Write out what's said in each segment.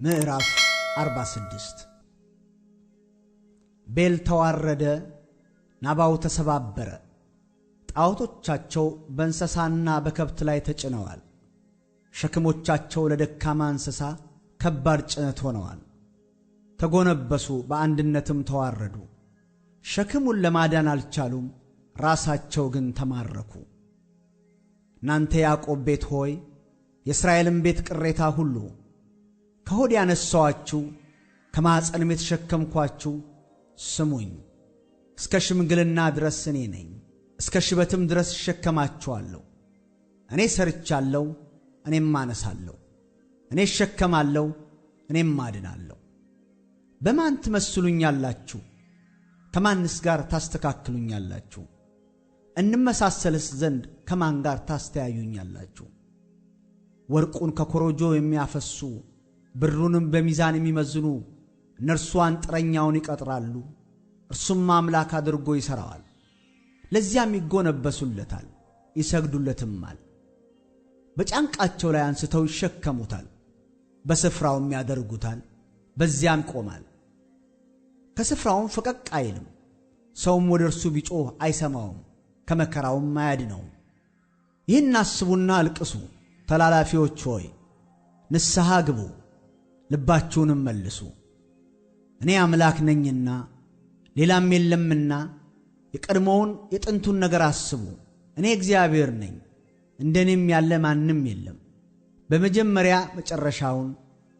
ምዕራፍ 46 ቤል ተዋረደ፣ ናባው ተሰባበረ። ጣዖቶቻቸው በእንስሳና በከብት ላይ ተጭነዋል። ሸክሞቻቸው ለደካማ እንስሳ ከባድ ጭነት ሆነዋል። ተጎነበሱ፣ በአንድነትም ተዋረዱ። ሸክሙን ለማዳን አልቻሉም፣ ራሳቸው ግን ተማረኩ። እናንተ ያዕቆብ ቤት ሆይ፣ የእስራኤልም ቤት ቅሬታ ሁሉ፣ ከሆድ ያነሣኋችሁ ከማኅፀንም የተሸከምኳችሁ ስሙኝ። እስከ ሽምግልና ድረስ እኔ ነኝ፣ እስከ ሽበትም ድረስ እሸከማችኋለሁ። እኔ ሰርቻለሁ፣ እኔም አነሳለሁ። እኔ እሸከማለሁ፣ እኔም አድናለሁ። በማን ትመስሉኛላችሁ? ከማንስ ጋር ታስተካክሉኛላችሁ? እንመሳሰልስ ዘንድ ከማን ጋር ታስተያዩኛላችሁ? ወርቁን ከኮረጆ የሚያፈሱ ብሩንም በሚዛን የሚመዝኑ እነርሱ አንጥረኛውን ይቀጥራሉ፣ እርሱም አምላክ አድርጎ ይሠራዋል። ለዚያም ይጎነበሱለታል፣ ይሰግዱለትማል። በጫንቃቸው ላይ አንስተው ይሸከሙታል፣ በስፍራውም ያደርጉታል፣ በዚያም ይቆማል። ከስፍራውም ፈቀቅ አይልም። ሰውም ወደ እርሱ ቢጮህ አይሰማውም፣ ከመከራውም አያድነውም። ይህን አስቡና አልቅሱ፣ ተላላፊዎች ሆይ ንስሐ ግቡ፣ ልባችሁንም መልሱ። እኔ አምላክ ነኝና ሌላም የለምና የቀድሞውን የጥንቱን ነገር አስቡ። እኔ እግዚአብሔር ነኝ፣ እንደኔም ያለ ማንም የለም። በመጀመሪያ መጨረሻውን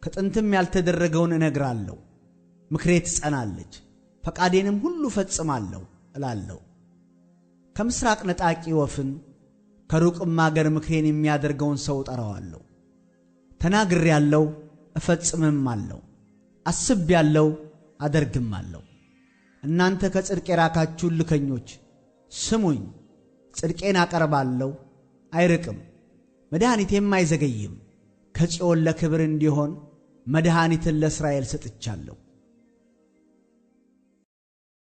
ከጥንትም ያልተደረገውን እነግራለሁ። ምክሬ ትጸናለች፣ ፈቃዴንም ሁሉ ፈጽማለሁ እላለሁ። ከምሥራቅ ነጣቂ ወፍን ከሩቅም አገር ምክሬን የሚያደርገውን ሰው እጠራዋለሁ። ተናግሬአለሁ፣ እፈጽምማለሁ፣ አስቤአለሁ፣ አደርግማለሁ። እናንተ ከጽድቅ የራካችሁ እልከኞች ስሙኝ። ጽድቄን አቀርባለሁ፣ አይርቅም፣ መድኃኒቴም አይዘገይም። ከጽዮን ለክብር እንዲሆን መድኃኒትን ለእስራኤል ሰጥቻለሁ።